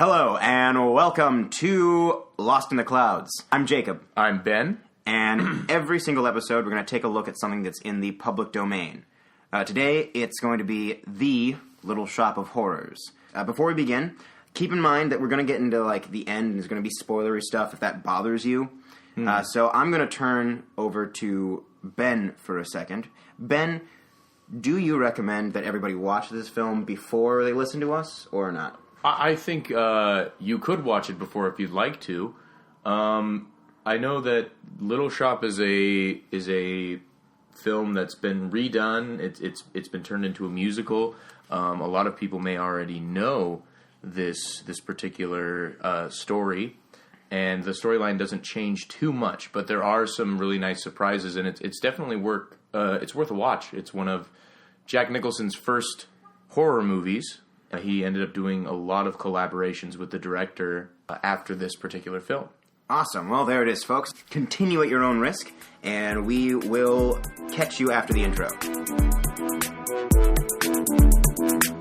Hello, and welcome to Lost in the Clouds. I'm Jacob. I'm Ben. And every single episode, we're going to take a look at something that's in the public domain. Today, it's going to be The Little Shop of Horrors. Before we begin, keep in mind that we're going to get into the end, and there's going to be spoilery stuff if that bothers you. So I'm going to turn over to Ben for a second. Ben, do you recommend that everybody watch this film before they listen to us, or not? I think you could watch it before if you'd like to. I know that Little Shop is a film that's been redone. It's been turned into a musical. A lot of people may already know this particular story, and the storyline doesn't change too much. But there are some really nice surprises, and it's definitely worth a watch. It's one of Jack Nicholson's first horror movies. He ended up doing a lot of collaborations with the director after this particular film. Awesome. Well, there it is, folks. Continue at your own risk, and we will catch you after the intro.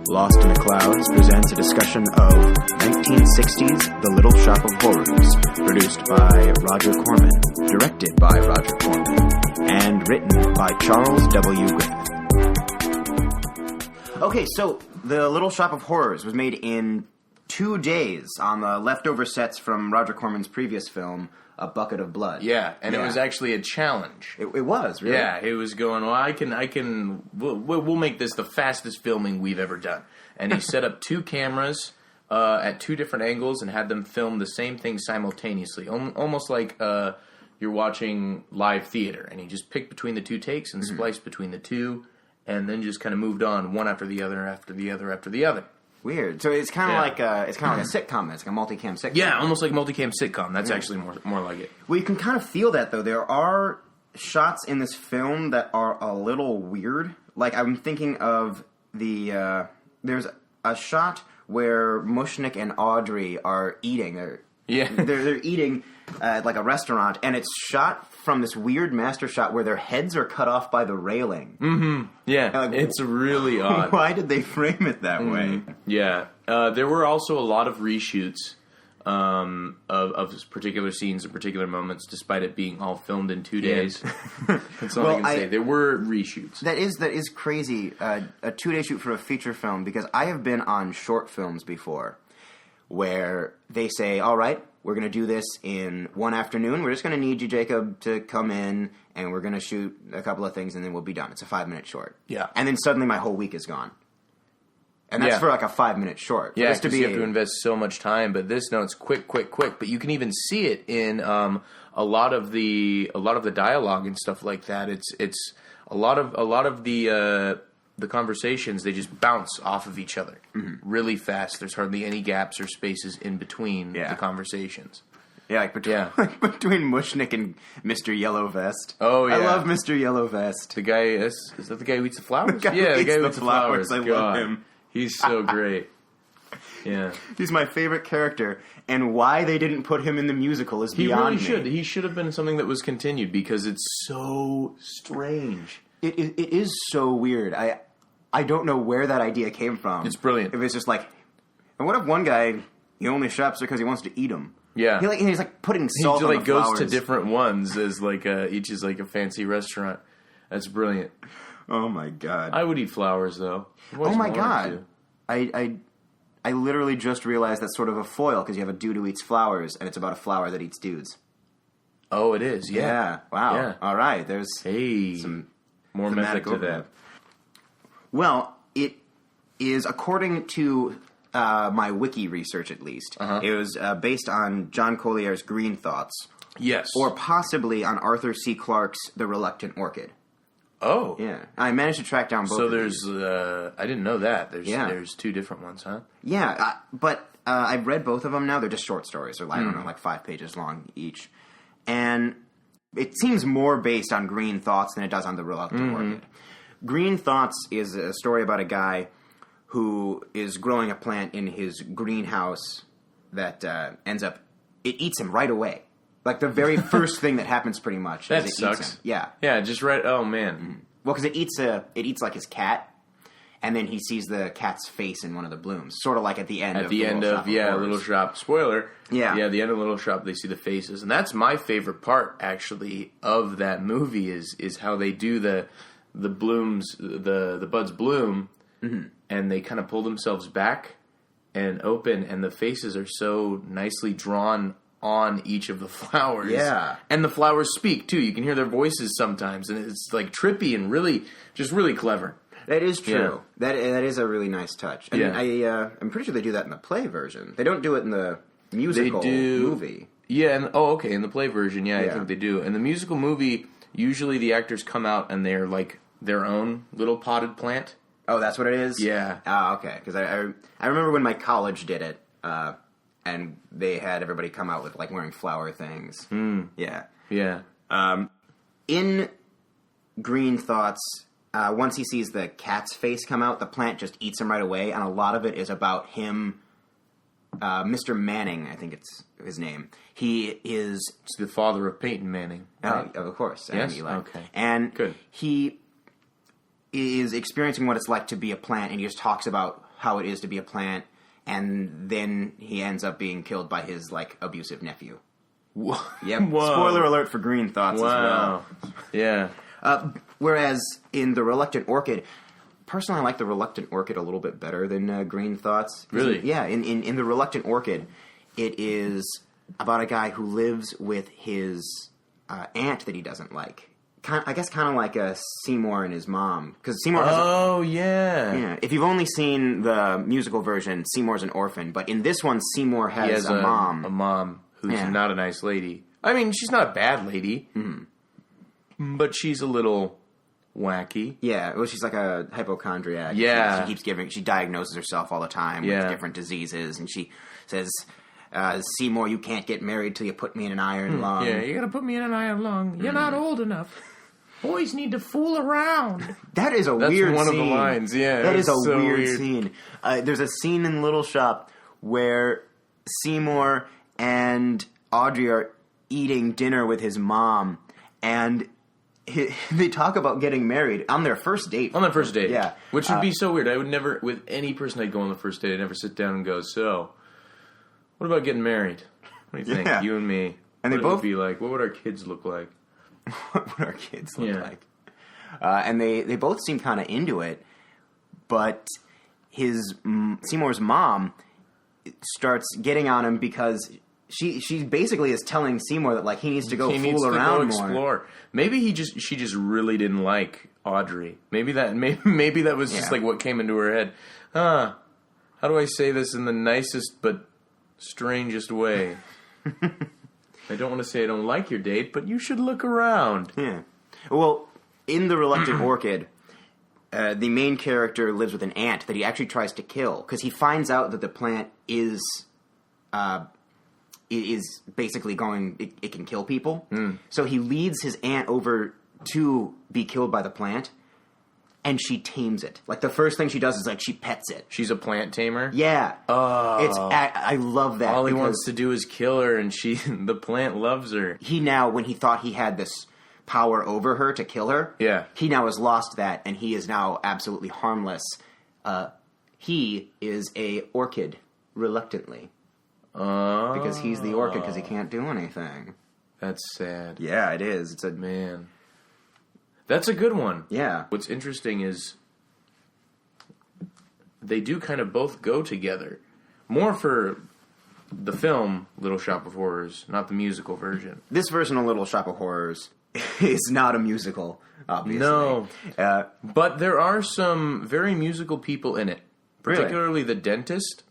Lost in the Clouds presents a discussion of 1960s The Little Shop of Horrors, produced by Roger Corman, directed by Roger Corman, and written by Charles W. Griffith. Okay, so The Little Shop of Horrors was made in 2 days on the leftover sets from Roger Corman's previous film, A Bucket of Blood. Yeah, and it was actually a challenge. It was, really? Yeah, it was going, we'll make this the fastest filming we've ever done. And he set up 2 cameras at 2 different angles and had them film the same thing simultaneously, almost like you're watching live theater. And he just picked between the 2 takes and spliced between the 2, and then just kind of moved on one after the other, after the other, after the other. Weird. So it's kind of like a sitcom. It's like a multicam sitcom. Yeah, almost like a multicam sitcom. That's actually more like it. Well, you can kind of feel that, though. There are shots in this film that are a little weird. Like, I'm thinking of there's a shot where Mushnick and Audrey are eating. They're eating at like a restaurant, and it's shot from this weird master shot where their heads are cut off by the railing. Mm-hmm. Yeah, it's really odd. Why did they frame it that way? Yeah. There were also a lot of reshoots of particular scenes and particular moments, despite it being all filmed in 2 days. That's all I can say. There were reshoots. That is crazy, a 2-day shoot for a feature film, because I have been on short films before where they say, all right, we're going to do this in one afternoon. We're just going to need you, Jacob, to come in, and we're going to shoot a couple of things, and then we'll be done. It's a 5-minute short. Yeah. And then suddenly my whole week is gone. And that's for like a 5-minute short. Yeah, because you have to invest so much time. But this, no, it's quick. But you can even see it in a lot of the dialogue and stuff like that. It's a lot of the conversations, they just bounce off of each other really fast. There's hardly any gaps or spaces in between the conversations. Yeah, like between Mushnick and Mr. Yellow Vest. Oh, yeah. I love Mr. Yellow Vest. The guy, is that the guy who eats the flowers? The guy who eats the flowers. I love him. He's so great. Yeah. He's my favorite character, and why they didn't put him in the musical is beyond me. He really should. He should have been something that was continued, because it's so strange. It is so weird. I don't know where that idea came from. It's brilliant. If it's just like, and what if one guy, he only shops because he wants to eat them? Yeah. He's like putting salt on the flowers. Goes to different ones as like each is like a fancy restaurant. That's brilliant. Oh my god. I would eat flowers though. Oh my god. I literally just realized that's sort of a foil, because you have a dude who eats flowers, and it's about a flower that eats dudes. Oh, it is. Yeah. Wow. Yeah. All right. There's some more method to that. Well, it is, according to my wiki research at least, it was based on John Collier's Green Thoughts. Yes. Or possibly on Arthur C. Clarke's The Reluctant Orchid. Oh. Yeah. I managed to track down both of these. So there's, I didn't know that. There's 2 different ones, huh? Yeah, but I've read both of them now. They're just short stories. They're, I don't know, like 5 pages long each. And it seems more based on Green Thoughts than it does on The Reluctant Orchid. Green Thoughts is a story about a guy who is growing a plant in his greenhouse that ends up, it eats him right away. Like the very first thing that happens, pretty much. That is it sucks. Eats him. Yeah. Yeah, just right. Oh man. Well, because it eats like his cat, and then he sees the cat's face in one of the blooms, sort of like at the end. At the end of Little Shop. Spoiler. Yeah, the end of Little Shop, they see the faces, and that's my favorite part actually of that movie is how they do the blooms, the buds bloom, and they kind of pull themselves back and open, and the faces are so nicely drawn on each of the flowers. Yeah. And the flowers speak, too. You can hear their voices sometimes, and it's like trippy and really clever. That is true. Yeah. That is a really nice touch. And I'm pretty sure they do that in the play version. They don't do it in the musical movie. Yeah, and in the play version, I think they do. In the musical movie, usually the actors come out and they're like their own little potted plant. Oh, that's what it is? Yeah. Oh, okay. Because I remember when my college did it, and they had everybody come out with, like, wearing flower things. Yeah. Yeah. In Green Thoughts, once he sees the cat's face come out, the plant just eats him right away, and a lot of it is about him, Mr. Manning, I think it's his name. He is... It's the father of Peyton Manning. Right? Oh, of course. Yes? Eli. Okay. And good. He is experiencing what it's like to be a plant, and he just talks about how it is to be a plant, and then he ends up being killed by his, like, abusive nephew. Whoa. Yep. Whoa. Spoiler alert for Green Thoughts as well. Yeah. Whereas in The Reluctant Orchid, personally I like The Reluctant Orchid a little bit better than Green Thoughts. Really? Yeah, in The Reluctant Orchid, it is about a guy who lives with his aunt that he doesn't like. I guess kind of like Seymour and his mom. Because Seymour has yeah. If you've only seen the musical version, Seymour's an orphan. But in this one, Seymour has a mom. A mom who's not a nice lady. I mean, she's not a bad lady. But she's a little wacky. Yeah, well, she's like a hypochondriac. Yeah. She diagnoses herself all the time with different diseases. And she says, Seymour, you can't get married till you put me in an iron lung. Yeah, you gotta put me in an iron lung. You're not old enough. Boys need to fool around. That is weird scene. That's one of the lines, yeah. That is a so weird scene. There's a scene in Little Shop where Seymour and Audrey are eating dinner with his mom, and they talk about getting married on their first date. On their first date. Yeah. Which would be so weird. I would never, with any person I'd go on the first date, I'd never sit down and go, so, what about getting married? What do you think? Yeah. You and me. And what they would both it be like? What would our kids look like? What would our kids look like? And they both seem kind of into it, but Seymour's mom starts getting on him because she basically is telling Seymour that, like, he needs to go fool around more. Explore. Maybe she just really didn't like Audrey. Maybe that was just like what came into her head. How do I say this in the nicest but strangest way? I don't want to say I don't like your date, but you should look around. Yeah. Well, in The Reluctant Orchid, the main character lives with an ant that he actually tries to kill because he finds out that the plant is basically going. It can kill people. So he leads his aunt over to be killed by the plant, and she tames it. Like, the first thing she does is, like, she pets it. She's a plant tamer? Yeah. Oh. I love that. All he wants to do is kill her, and the plant loves her. He now, when he thought he had this power over her to kill her, he now has lost that, and he is now absolutely harmless. He is a orchid, reluctantly. Oh. Because he's the orchid, because he can't do anything. That's sad. Yeah, it is. Man. That's a good one. Yeah. What's interesting is they do kind of both go together. More for the film Little Shop of Horrors, not the musical version. This version of Little Shop of Horrors is not a musical, obviously. No. But there are some very musical people in it. Particularly the dentist.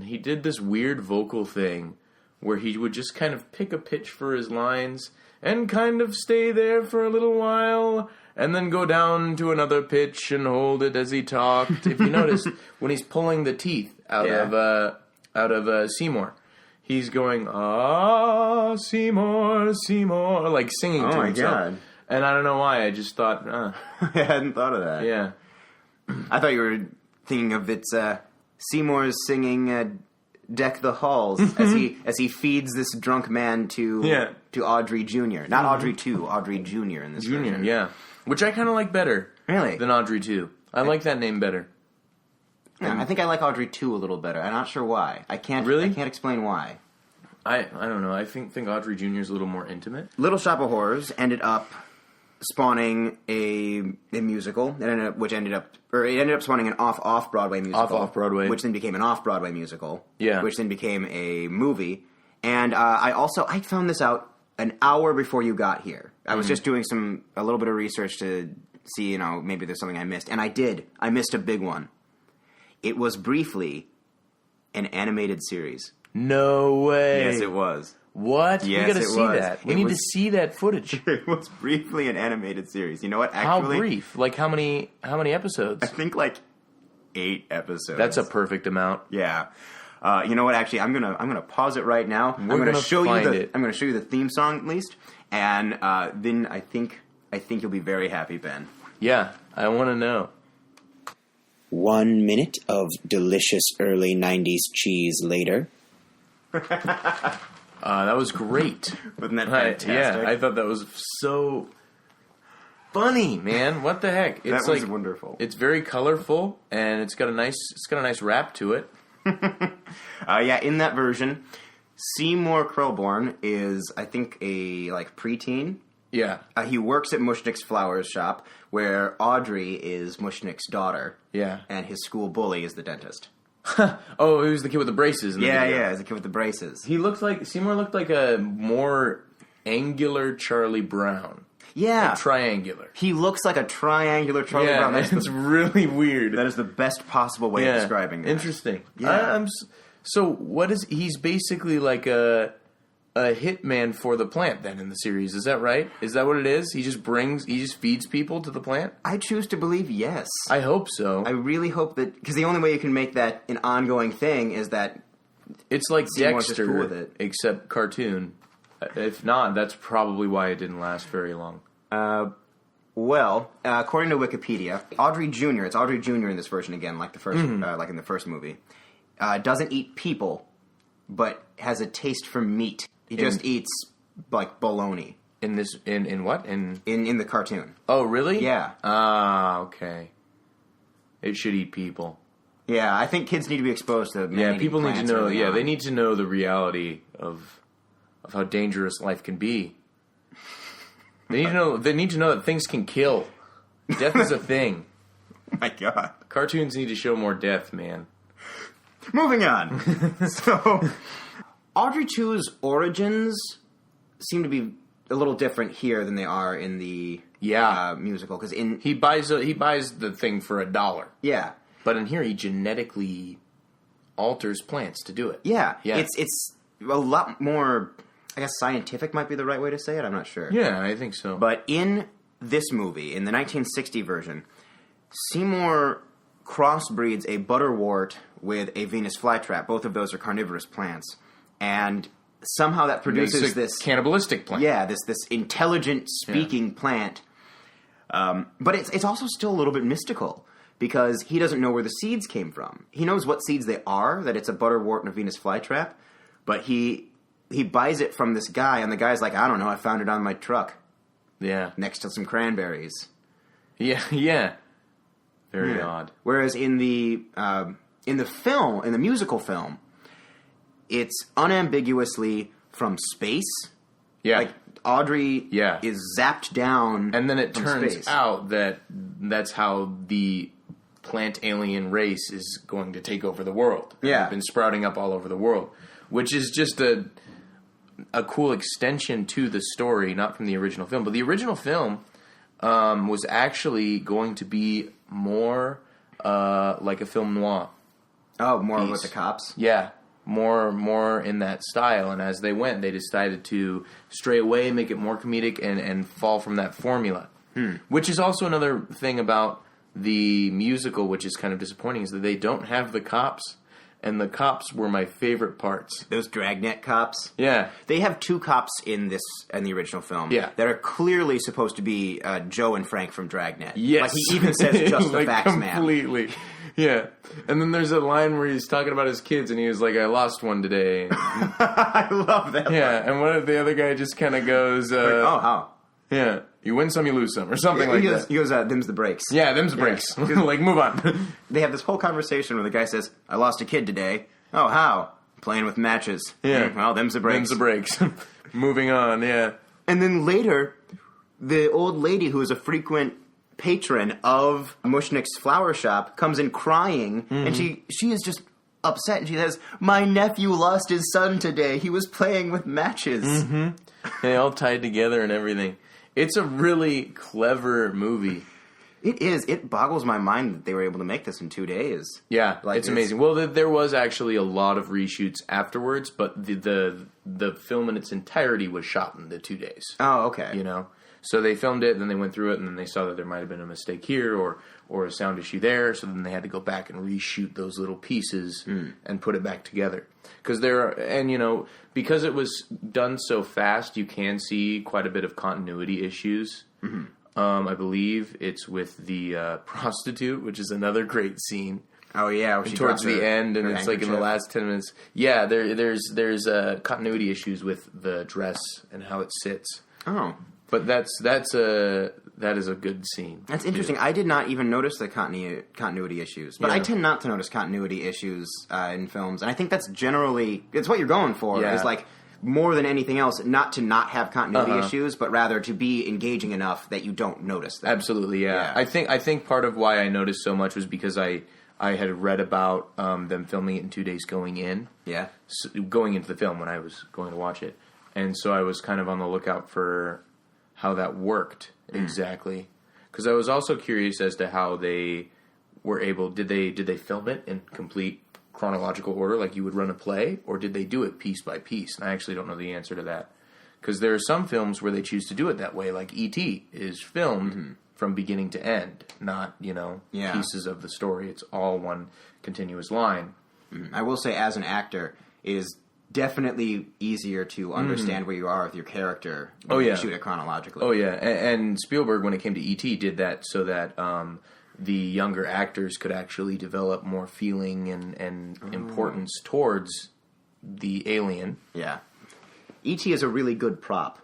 He did this weird vocal thing where he would just kind of pick a pitch for his lines and kind of stay there for a little while and then go down to another pitch and hold it as he talked. If you notice, when he's pulling the teeth out of Seymour, he's going, Seymour, Seymour, like singing to himself. God. And I don't know why, I just thought, I hadn't thought of that. Yeah. I thought you were thinking of it's Seymour's singing Deck the Halls as he feeds this drunk man to Audrey Jr. Not Audrey 2, Audrey Jr. in this version. Yeah. Which I kind of like better. Really? Than Audrey 2. I like that name better. Yeah, I think I like Audrey 2 a little better. I'm not sure why. I can't explain why. I don't know. I think Audrey Jr. is a little more intimate. Little Shop of Horrors ended up spawning a musical. It ended up spawning an off-Broadway musical. Off-Broadway. Which then became an off-Broadway musical. Yeah. Which then became a movie. And I found this out an hour before you got here. I was just doing a little bit of research to see, maybe there's something I missed. And I did. I missed a big one. It was briefly an animated series. No way. Yes, it was. What? Yes, we gotta it see was. that. We need to see that footage. It was briefly an animated series. You know what? How Actually, brief? Like how many episodes? I think like 8 episodes. That's a perfect amount. Yeah. You know what? Actually, I'm gonna pause it right now. I'm gonna show you the theme song at least, and then I think you'll be very happy, Ben. Yeah, I want to know. 1 minute of delicious early 90s cheese later. That was great. Wasn't that fantastic? I thought that was so funny, man. What the heck? That was wonderful. It's very colorful and it's got a nice rap to it. In that version, Seymour Krelborn is, I think, a preteen. Yeah. He works at Mushnick's Flowers shop, where Audrey is Mushnick's daughter. Yeah. And his school bully is the dentist. Oh, he was the kid with the braces. In the video. He's the kid with the braces. Seymour looked like a more angular Charlie Brown. Yeah. Like triangular. He looks like a triangular Charlie Brown. It's really weird. That is the best possible way of describing that. Interesting. Yeah. So what is... He's basically like a hitman for the plant then in the series. Is that right? Is that what it is? He just feeds people to the plant? I choose to believe yes. I hope so. I really hope that... Because the only way you can make that an ongoing thing is that... It's like Seymour's just Dexter, cool with it. except cartoon. If not, that's probably why it didn't last very long. According to Wikipedia, Audrey Jr., it's Audrey Jr. in this version again, like the first, like in the first movie, doesn't eat people, but has a taste for meat. He just eats, bologna. In this, in what? In the cartoon. Oh, really? Yeah. Ah, okay. It should eat people. Yeah, I think kids need to be exposed to people need to know. Yeah, they need to know the reality of how dangerous life can be. They need to know that things can kill. Death is a thing. Oh my God. Cartoons need to show more death, man. Moving on. So, Audrey 2's origins seem to be a little different here than they are in the musical. Because he buys the thing for $1. Yeah. But in here, he genetically alters plants to do it. Yeah. It's a lot more... I guess scientific might be the right way to say it. I'm not sure. Yeah, I think so. But in this movie, in the 1960 version, Seymour crossbreeds a butterwort with a Venus flytrap. Both of those are carnivorous plants. And somehow that produces this... cannibalistic plant. Yeah, this intelligent speaking plant. But it's also still a little bit mystical, because he doesn't know where the seeds came from. He knows what seeds they are, that it's a butterwort and a Venus flytrap, but he buys it from this guy, and the guy's like, I don't know, I found it on my truck. Yeah. Next to some cranberries. Yeah. Very odd. Whereas in the musical film, it's unambiguously from space. Yeah. Like, Audrey is zapped down and then it from turns space. out that that's how the plant alien race is going to take over the world. Yeah. They've been sprouting up all over the world, which is just a cool extension to the story, not from the original film. But the original film was actually going to be more like a film noir. Oh, more with the cops? Yeah, more in that style. And as they went, they decided to stray away, make it more comedic, and fall from that formula. Which is also another thing about the musical, which is kind of disappointing, is that they don't have the cops. And the cops were my favorite parts. Those Dragnet cops? Yeah. They have two cops in the original film. Yeah. That are clearly supposed to be Joe and Frank from Dragnet. Yes. Like, he even says just the like facts, man. Completely. Yeah. And then there's a line where he's talking about his kids, and he was like, I lost one today. I love that. Yeah. And what if the other guy just kind of goes... how? Yeah. You win some, you lose some, or something like that. He goes, them's the breaks. Yeah, them's the breaks. Like, move on. They have this whole conversation where the guy says, I lost a kid today. Oh, how? Playing with matches. Yeah. Well, them's the breaks. Them's the breaks. Moving on, yeah. And then later, the old lady who is a frequent patron of Mushnik's flower shop comes in crying, and she is just upset, and she says, my nephew lost his son today. He was playing with matches. They all tied together and everything. It's a really clever movie. It is. It boggles my mind that they were able to make this in 2 days. Yeah, it's amazing. Well, there was actually a lot of reshoots afterwards, but the film in its entirety was shot in the 2 days. Oh, okay. You know? So they filmed it, and then they went through it, and then they saw that there might have been a mistake here or a sound issue there, so then they had to go back and reshoot those little pieces and put it back together. Because because it was done so fast, you can see quite a bit of continuity issues. I believe it's with the prostitute, which is another great scene. Oh, yeah. Towards the end, and it's like in the last 10 minutes. Yeah, there's continuity issues with the dress and how it sits. Oh. But that is a good scene. That's interesting. I did not even notice the continuity issues. But I tend not to notice continuity issues in films. And I think that's generally... It's what you're going for. Yeah. Is like, more than anything else, not have continuity issues, but rather to be engaging enough that you don't notice them. Absolutely, yeah. I think part of why I noticed so much was because I had read about them filming it in 2 days going in. Yeah. Going into the film when I was going to watch it. And so I was kind of on the lookout for how that worked exactly, because I was also curious as to how they were able. Did they film it in complete chronological order, like you would run a play, or did they do it piece by piece? And I actually don't know the answer to that, because there are some films where they choose to do it that way, like E.T. is filmed from beginning to end, not pieces of the story. It's all one continuous line. I will say, as an actor, it is definitely easier to understand where you are with your character when you shoot it chronologically. Oh, yeah. And Spielberg, when it came to E.T., did that so that the younger actors could actually develop more feeling and importance towards the alien. Yeah. E.T. is a really good prop.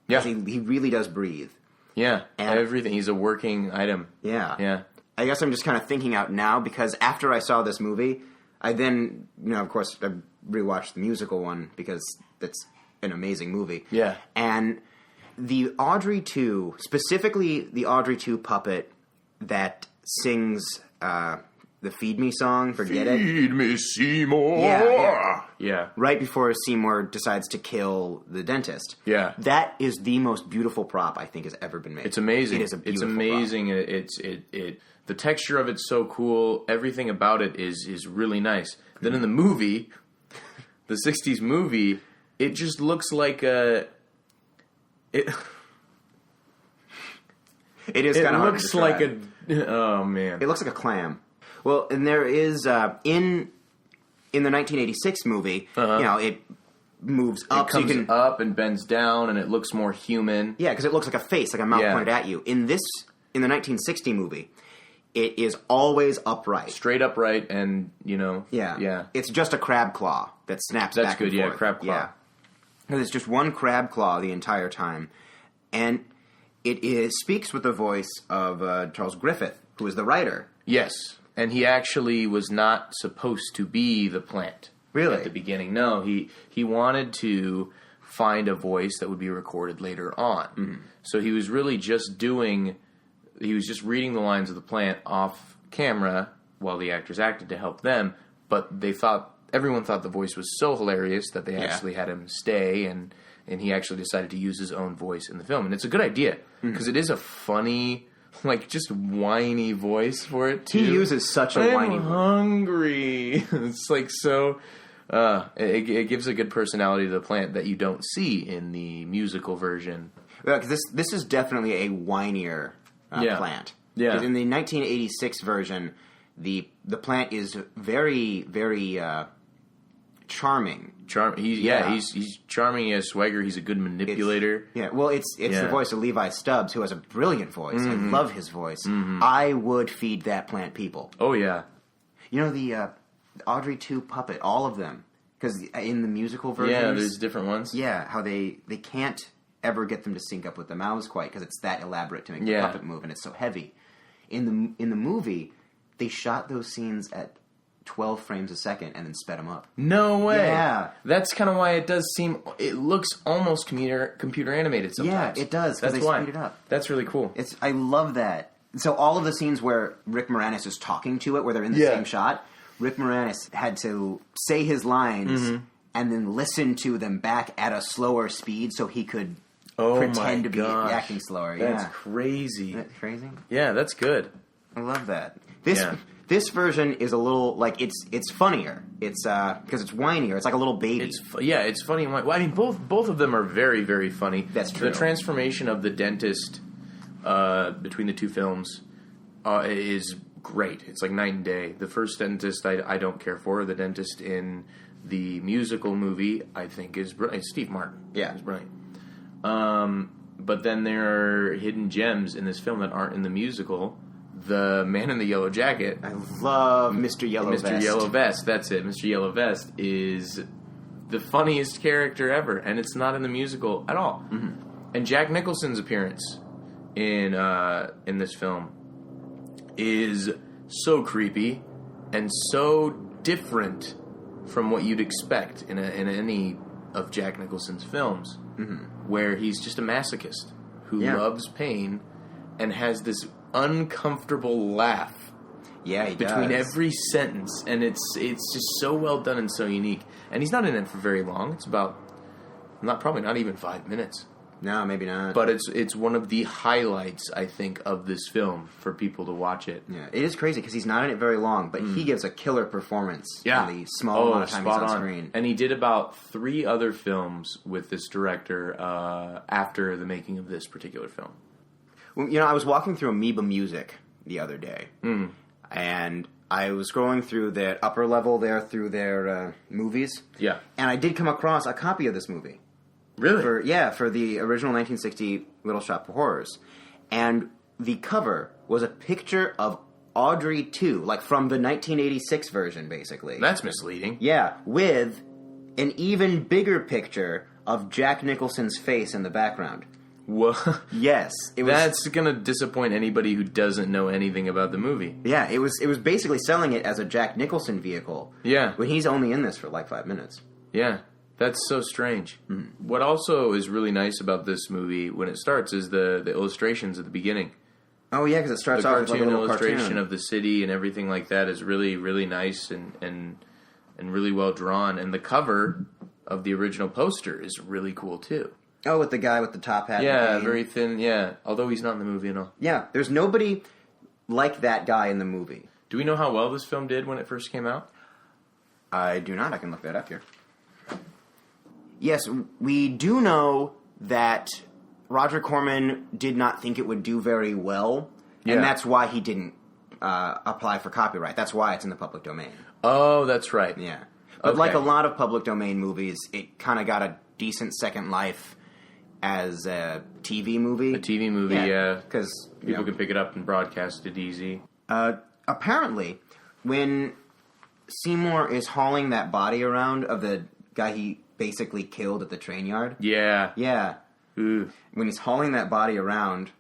Yeah. He really does breathe. Yeah. And everything. He's a working item. Yeah. Yeah. I guess I'm just kind of thinking out now, because after I saw this movie, I then, of course, I rewatched the musical one because it's an amazing movie. Yeah. And the Audrey 2, specifically the Audrey 2 puppet that sings the Feed Me song, Forget It. Feed me, Seymour. Yeah. Right before Seymour decides to kill the dentist. Yeah. That is the most beautiful prop I think has ever been made. It's amazing. It is a beautiful It's amazing. prop. It the texture of it's so cool. Everything about it is really nice. Then in the movie, the 60s movie, it just looks like a... It is kind of hard to looks like describe. Oh, man. It looks like a clam. Well, and there is in the 1986 movie, it moves up. It comes so you can, up and bends down, and it looks more human. Yeah, because it looks like a face, like a mouth pointed at you. In the 1960 movie, it is always upright. Straight upright, and, Yeah. It's just a crab claw that snaps That's back good, and forth. crab claw. Yeah. Because it's just one crab claw the entire time. And it speaks with the voice of Charles Griffith, who is the writer. Yes, and he actually was not supposed to be the plant. Really? At the beginning. No, he wanted to find a voice that would be recorded later on. Mm-hmm. So he was really just reading the lines of the plant off camera while the actors acted to help them, but everyone thought the voice was so hilarious that they actually had him stay, and he actually decided to use his own voice in the film. And it's a good idea, because it is a funny, just whiny voice for it, too. He uses such a whiny voice. I'm hungry. It's so... it gives a good personality to the plant that you don't see in the musical version. Well, 'cause this is definitely a whinier plant. Yeah. 'Cause in the 1986 version, the plant is very, very charming. He's charming. He has swagger. He's a good manipulator. It's the voice of Levi Stubbs, who has a brilliant voice. Mm-hmm. I love his voice. Mm-hmm. I would feed that plant people. Oh, yeah. The Audrey 2 puppet, all of them. Because in the musical versions... Yeah, there's different ones. Yeah, how they can't ever get them to sync up with the mouths quite because it's that elaborate to make the Yeah. puppet move, and it's so heavy. In the movie, they shot those scenes at 12 frames a second and then sped them up. No way. Yeah. That's kind of why it does seem. It looks almost computer animated sometimes. Yeah, it does, 'cause That's they why. speed it up. That's really cool. I love that. So all of the scenes where Rick Moranis is talking to it, where they're in the Yeah. same shot, Rick Moranis had to say his lines Mm-hmm. and then listen to them back at a slower speed so he could Oh pretend my to be gosh. acting slower. That's Yeah. crazy. Isn't that crazy? Yeah, that's good. I love that. Yeah. This version is a little like it's funnier. It's because it's whinier. It's like a little baby. It's funny. Well, I mean, both of them are very, very funny. That's true. The transformation of the dentist between the two films is great. It's like night and day. The first dentist I don't care for. The dentist in the musical movie I think is brilliant. Steve Martin. Yeah. Is brilliant. But then there are hidden gems in this film that aren't in the musical. The man in the yellow jacket. I love Mr. Yellow Mr. Vest. Yellow Vest, that's it. Mr. Yellow Vest is the funniest character ever, and it's not in the musical at all. Mm-hmm. And Jack Nicholson's appearance in this film is so creepy and so different from what you'd expect in any of Jack Nicholson's films, where he's just a masochist who loves pain and has this uncomfortable laugh Yeah, he between does. every sentence, and it's just so well done and so unique. And he's not in it for very long. It's about probably not even 5 minutes. No, maybe not. But it's one of the highlights, I think, of this film for people to watch it. yeah, it is crazy because he's not in it very long, but he gives a killer performance in the small amount of time he's spot on screen. And he did about 3 other films with this director after the making of this particular film. Well, I was walking through Amoeba Music the other day, and I was scrolling through their upper level there through their movies. Yeah. And I did come across a copy of this movie. Really? For the original 1960 Little Shop of Horrors. And the cover was a picture of Audrey 2, like from the 1986 version, basically. That's misleading. Yeah, with an even bigger picture of Jack Nicholson's face in the background. What? Yes, it was. That's gonna disappoint anybody who doesn't know anything about the movie. Yeah, it was basically selling it as a Jack Nicholson vehicle. Yeah. When he's only in this for like 5 minutes. Yeah, that's so strange. What also is really nice about this movie when it starts is the illustrations at the beginning. Oh yeah, because it starts The off with like a cartoon little illustration cartoon. of the city and everything like that is really, really nice and really well drawn. And the cover of the original poster is really cool too. Oh, with the guy with the top hat. Yeah, and cane. very thin. Yeah, although he's not in the movie at all. Yeah, there's nobody like that guy in the movie. Do we know how well this film did when it first came out? I do not. I can look that up here. Yes, we do know that Roger Corman did not think it would do very well, Yeah. and that's why he didn't apply for copyright. That's why it's in the public domain. Oh, that's right. Yeah. But Okay. like a lot of public domain movies, it kind of got a decent second life as a TV movie. A TV movie, yeah. Because People can pick it up and broadcast it easy. apparently, when Seymour is hauling that body around of the guy he basically killed at the train yard. Yeah. Yeah. Ooh. When he's hauling that body around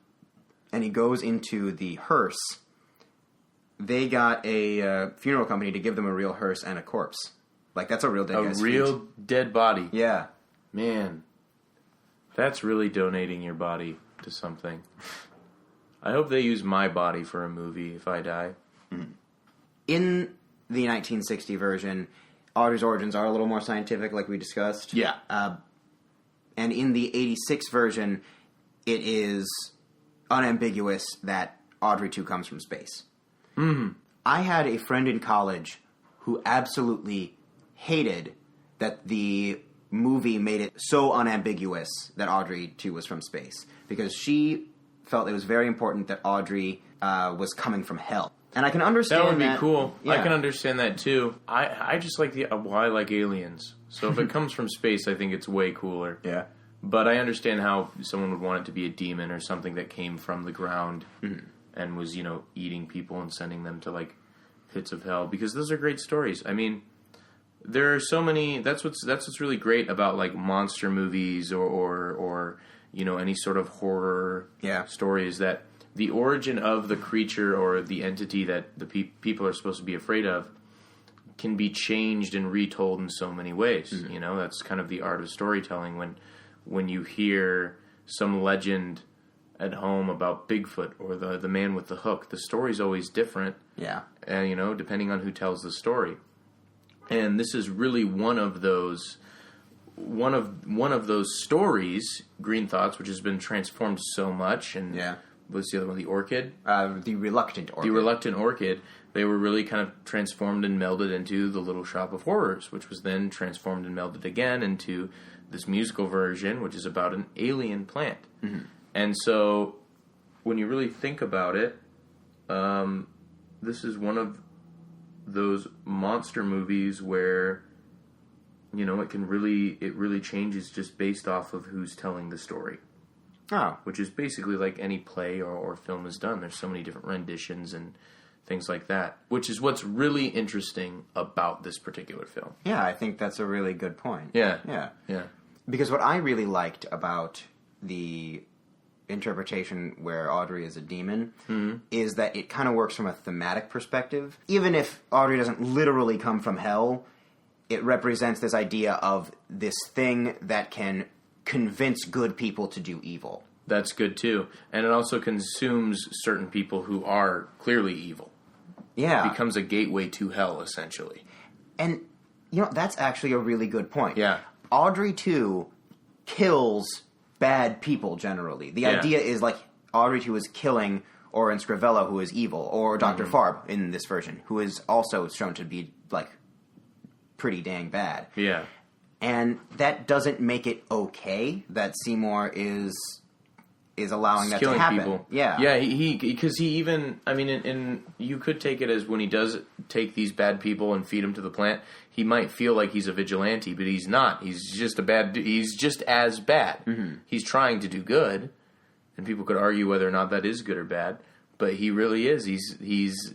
and he goes into the hearse, they got a funeral company to give them a real hearse and a corpse. Like, that's a real dead A guy's real feet. dead body. Yeah. Man, that's really donating your body to something. I hope they use my body for a movie if I die. In the 1960 version, Audrey's origins are a little more scientific, like we discussed. Yeah. And in the 86 version, it is unambiguous that Audrey 2 comes from space. Mm-hmm. I had a friend in college who absolutely hated that the movie made it so unambiguous that Audrey 2 was from space, because she felt it was very important that Audrey was coming from hell. And I can understand That would be cool. Yeah. I can understand that too. I just like I like aliens. So if it comes from space, I think it's way cooler. Yeah. But I understand how someone would want it to be a demon or something that came from the ground and was, eating people and sending them to like pits of hell, because those are great stories. I mean, there are so many. That's what's really great about like monster movies or any sort of horror Yeah. story is that the origin of the creature or the entity that the people are supposed to be afraid of can be changed and retold in so many ways. That's kind of the art of storytelling. When you hear some legend at home about Bigfoot or the man with the hook, the story's always different. Yeah. Depending on who tells the story. And this is really one of those stories, Green Thoughts, which has been transformed so much. And what's the other one? The Orchid? The Reluctant Orchid. The Reluctant Orchid. They were really kind of transformed and melded into The Little Shop of Horrors, which was then transformed and melded again into this musical version, which is about an alien plant. Mm-hmm. And so, when you really think about it, this is one of those monster movies where, it really changes just based off of who's telling the story. Oh. Which is basically like any play or film is done. There's so many different renditions and things like that, which is what's really interesting about this particular film. Yeah, I think that's a really good point. Yeah. Yeah. Because what I really liked about the interpretation where Audrey is a demon is that it kind of works from a thematic perspective. Even if Audrey doesn't literally come from hell, it represents this idea of this thing that can convince good people to do evil. That's good too. And it also consumes certain people who are clearly evil. Yeah. It becomes a gateway to hell, essentially. And, that's actually a really good point. Yeah. Audrey, too, kills bad people, generally. The idea is, like, Audrey, too, is killing Orin Scrivello, who is evil, or Dr. Farb, in this version, who is also shown to be, like, pretty dang bad. Yeah. And that doesn't make it okay that Seymour is allowing that to happen. People. Yeah. Yeah, because he even, and you could take it as when he does take these bad people and feed them to the plant, he might feel like he's a vigilante, but he's not. He's just he's just as bad. Mm-hmm. He's trying to do good, and people could argue whether or not that is good or bad, but he really is. He's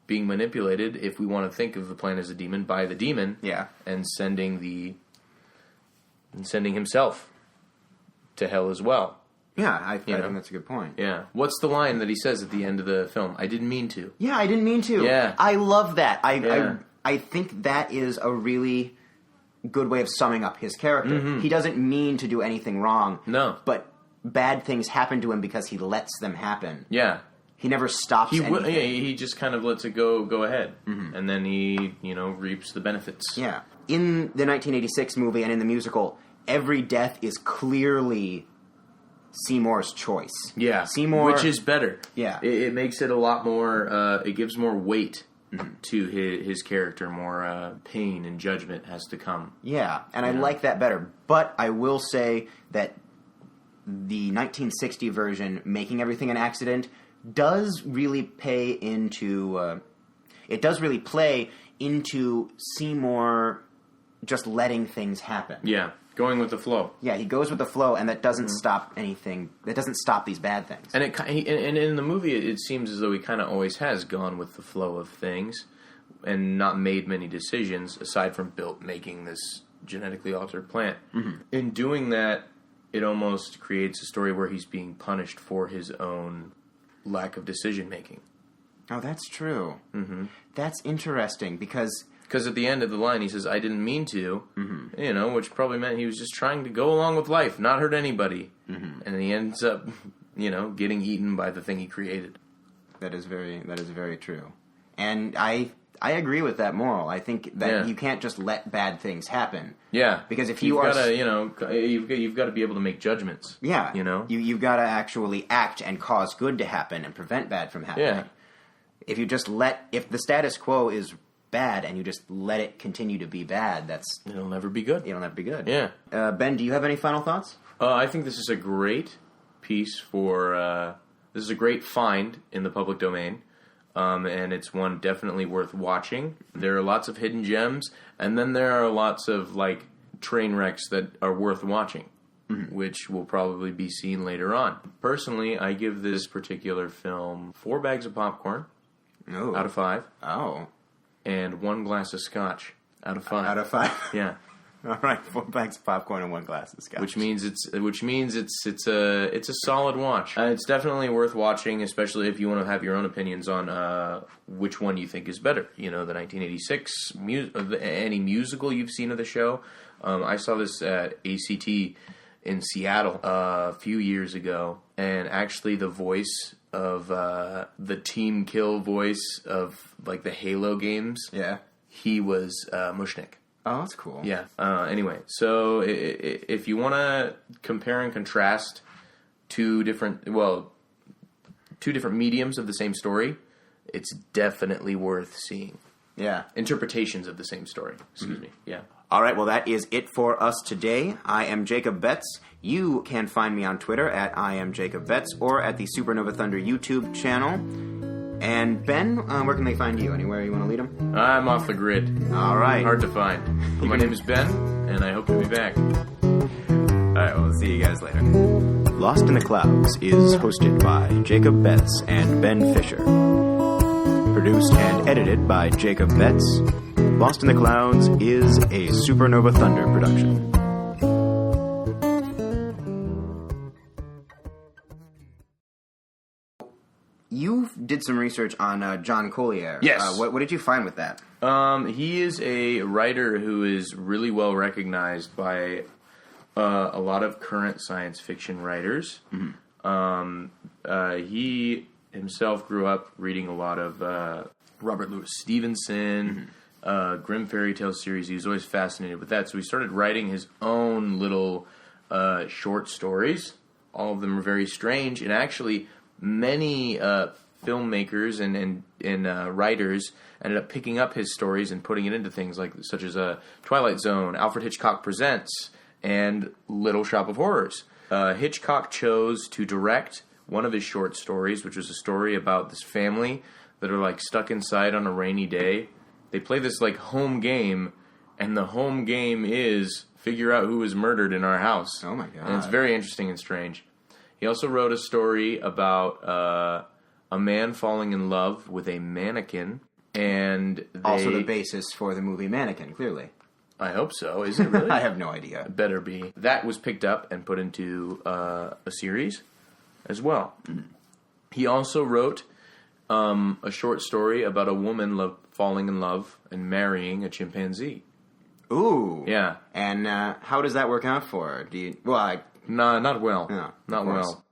being manipulated, if we want to think of the plant as a demon, by the demon. Yeah. And sending himself to hell as well. Yeah, I think that's a good point. Yeah. What's the line that he says at the end of the film? I didn't mean to. Yeah, I didn't mean to. Yeah. I love that. I think that is a really good way of summing up his character. Mm-hmm. He doesn't mean to do anything wrong. No. But bad things happen to him because he lets them happen. Yeah. He never stops anything. He just kind of lets it go ahead. Mm-hmm. And then he, reaps the benefits. Yeah. In the 1986 movie and in the musical, every death is clearly Seymour's choice. Yeah. Seymour... Which is better. Yeah. It makes it a lot more... it gives more weight to his character. More pain and judgment has to come. Yeah. And I like that better. But I will say that the 1960 version, making everything an accident, does really pay into... it does really play into Seymour just letting things happen. Yeah. Going with the flow. Yeah, he goes with the flow, and that doesn't stop anything. That doesn't stop these bad things. And and in the movie, it seems as though he kind of always has gone with the flow of things and not made many decisions, aside from making this genetically altered plant. Mm-hmm. In doing that, it almost creates a story where he's being punished for his own lack of decision-making. Oh, that's true. Mm-hmm. That's interesting, because at the end of the line, he says, I didn't mean to, which probably meant he was just trying to go along with life, not hurt anybody. Mm-hmm. And he ends up, getting eaten by the thing he created. That is very true. And I agree with that moral. I think that you can't just let bad things happen. Yeah. Because if you've got to be able to make judgments. Yeah. You've got to actually act and cause good to happen and prevent bad from happening. Yeah. If the status quo is bad and you just let it continue to be bad, it'll never be good. It'll never be good. Yeah. Ben, do you have any final thoughts? I think this is a great piece this is a great find in the public domain. And it's one definitely worth watching. There are lots of hidden gems, and then there are lots of train wrecks that are worth watching, which will probably be seen later on. Personally, I give this particular film 4 bags of popcorn out of 5. Oh. And 1 glass of scotch out of 5. Out of 5? Yeah. All right, 4 bags of popcorn and 1 glass of scotch. which means it's a solid watch. It's definitely worth watching, especially if you want to have your own opinions on which one you think is better. You know, the 1986 any musical you've seen of the show. I saw this at ACT in Seattle a few years ago, and actually the voice of the Team Kill voice of like the Halo games, Yeah. he was Mushnik. Oh, that's cool. Yeah. Anyway, so if you want to compare and contrast two different mediums of the same story, it's definitely worth seeing. Yeah. Interpretations of the same story. Excuse me. Yeah. All right, well, that is it for us today. I am Jacob Betts. You can find me on Twitter at I am Jacob Betts or at the Supernova Thunder YouTube channel. And Ben, where can they find you? Anywhere you want to lead them? I'm off the grid. All right. Hard to find. But my name is Ben, and I hope to be back. All right, well, see you guys later. Lost in the Clouds is hosted by Jacob Betts and Ben Fisher. Produced and edited by Jacob Betts. Lost in the Clouds is a Supernova Thunder production. You did some research on John Collier. Yes. What did you find with that? He is a writer who is really well recognized by a lot of current science fiction writers. Mm-hmm. He himself grew up reading a lot of Robert Louis Stevenson, Grimm fairy tale series. He was always fascinated with that, so he started writing his own little short stories. All of them are very strange, and actually many filmmakers and writers ended up picking up his stories and putting it into things like such as Twilight Zone, Alfred Hitchcock Presents, and Little Shop of Horrors. Hitchcock chose to direct one of his short stories, which was a story about this family that are like stuck inside on a rainy day. They play this like home game, and the home game is figure out who was murdered in our house. Oh my God. And it's very interesting and strange. He also wrote a story about a man falling in love with a mannequin, and Also the basis for the movie Mannequin, clearly. I hope so. Is it really? I have no idea. It better be. That was picked up and put into a series as well. Mm-hmm. He also wrote a short story about a woman falling in love and marrying a chimpanzee. Ooh. Yeah. And how does that work out for her? Do you? Well, Nah, not well. Yeah, not of course. well.